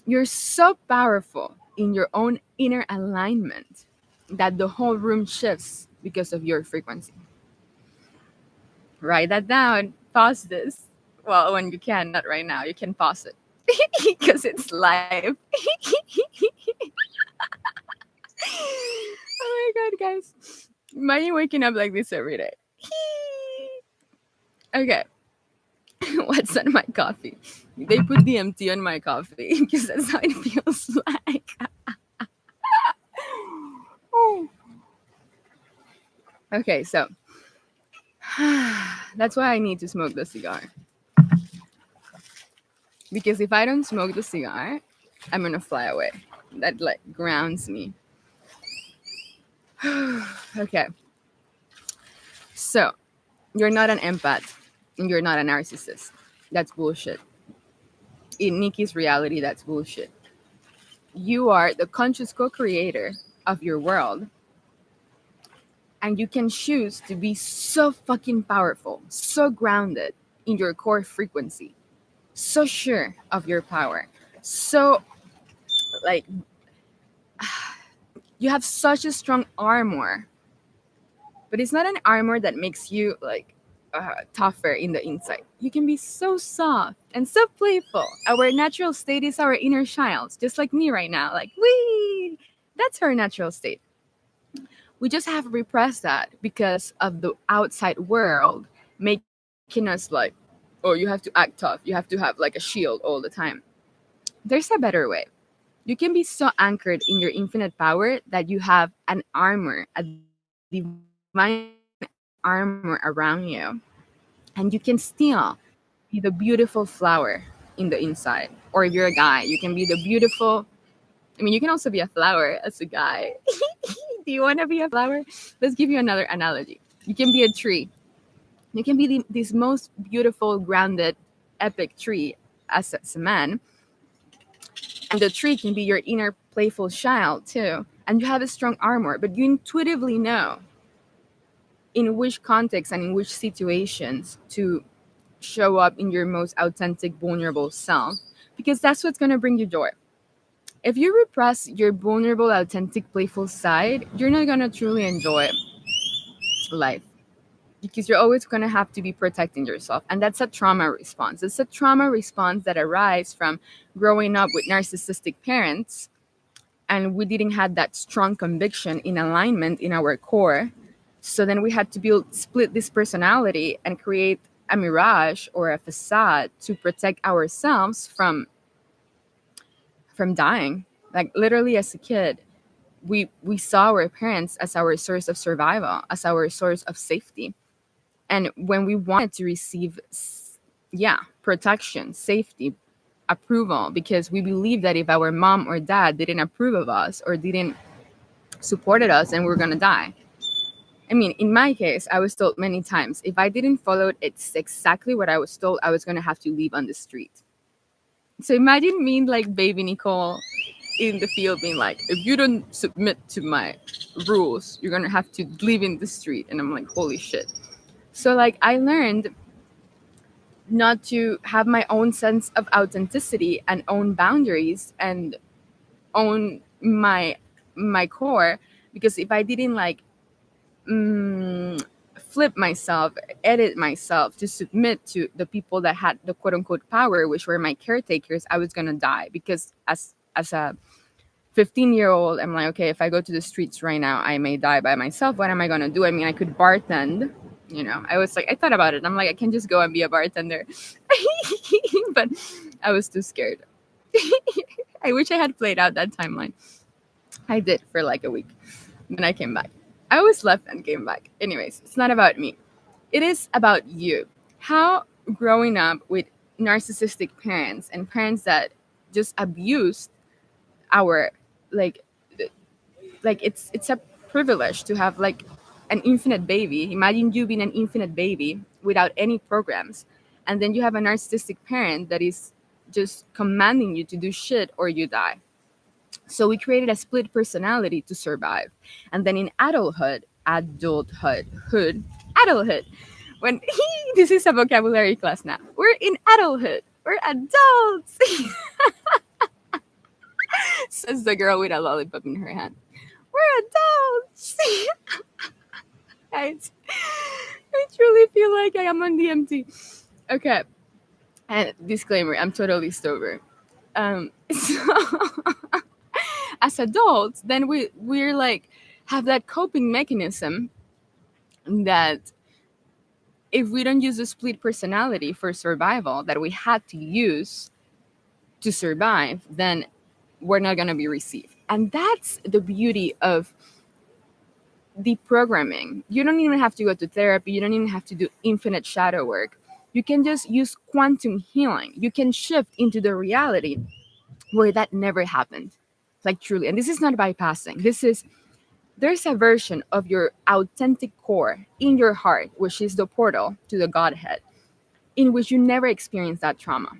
You're so powerful in your own inner alignment that the whole room shifts because of your frequency. Write that down. Pause this. Well, when you can, not right now. You can pause it because it's live. Oh my god, guys. Imagine waking up like this every day. Okay. What's on my coffee? They put DMT on my coffee because that's how it feels like. Okay, so that's why I need to smoke the cigar. Because if I don't smoke the cigar, I'm gonna fly away. That like grounds me. Okay. So you're not an empath and you're not a narcissist. That's bullshit. In Nikki's reality, that's bullshit. You are the conscious co-creator of your world, and you can choose to be so fucking powerful, so grounded in your core frequency, so sure of your power, so like you have such a strong armor, but it's not an armor that makes you like tougher in the inside. You can be so soft and so playful. Our natural state is our inner child, just like me right now. Like, wee! That's her natural state. We just have repressed that because of the outside world making us like, oh, you have to act tough. You have to have like a shield all the time. There's a better way. You can be so anchored in your infinite power that you have an armor, a divine armor around you, and you can still be the beautiful flower in the inside. Or if you're a guy, you can be the beautiful. I mean, you can also be a flower as a guy. Do you want to be a flower? Let's give you another analogy. You can be a tree. You can be this most beautiful, grounded, epic tree as a man. And the tree can be your inner playful child too. And you have a strong armor, but you intuitively know in which context and in which situations to show up in your most authentic, vulnerable self, because that's what's going to bring you joy. If you repress your vulnerable, authentic, playful side, you're not going to truly enjoy life because you're always going to have to be protecting yourself. And that's a trauma response. It's a trauma response that arises from growing up with narcissistic parents, and we didn't have that strong conviction in alignment in our core. So then we had to split this personality and create a mirage or a facade to protect ourselves from dying. Like literally as a kid, we saw our parents as our source of survival, as our source of safety. And when we wanted to receive protection, safety, approval, because we believed that if our mom or dad didn't approve of us or didn't supported us, then we're gonna die. I mean, in my case, I was told many times if I didn't follow it's exactly what I was told, I was gonna have to live on the street. So imagine me like baby Nicole in the field being like, if you don't submit to my rules, you're gonna have to live in the street. And I'm like, holy shit. So like I learned not to have my own sense of authenticity and own boundaries and own my core, because if I didn't like flip myself, edit myself to submit to the people that had the quote unquote power, which were my caretakers, I was gonna die. Because as a 15-year-old, I'm like, okay, if I go to the streets right now, I may die by myself. What am I gonna do? I mean, I could bartend. I was like, I thought about it. I'm like, I can just go and be a bartender. But I was too scared. I wish I had played out that timeline. I did for like a week. Then I came back. I always left and came back. Anyways, it's not about me. It is about you. How growing up with narcissistic parents and parents that just abused our like it's a privilege to have like an infinite baby. Imagine you being an infinite baby without any programs, and then you have a narcissistic parent that is just commanding you to do shit or you die. So we created a split personality to survive. And then in adulthood, when this is a vocabulary class now. We're in adulthood. We're adults. Says the girl with a lollipop in her hand. We're adults. Guys, I truly feel like I am on DMT. Okay. And disclaimer, I'm totally sober. So as adults, then we're like have that coping mechanism that if we don't use a split personality for survival that we had to use to survive, then we're not going to be received. And that's the beauty of deprogramming. You don't even have to go to therapy. You don't even have to do infinite shadow work. You can just use quantum healing. You can shift into the reality where that never happened. Like truly. And this is not bypassing. There's a version of your authentic core in your heart, which is the portal to the Godhead, in which you never experience that trauma.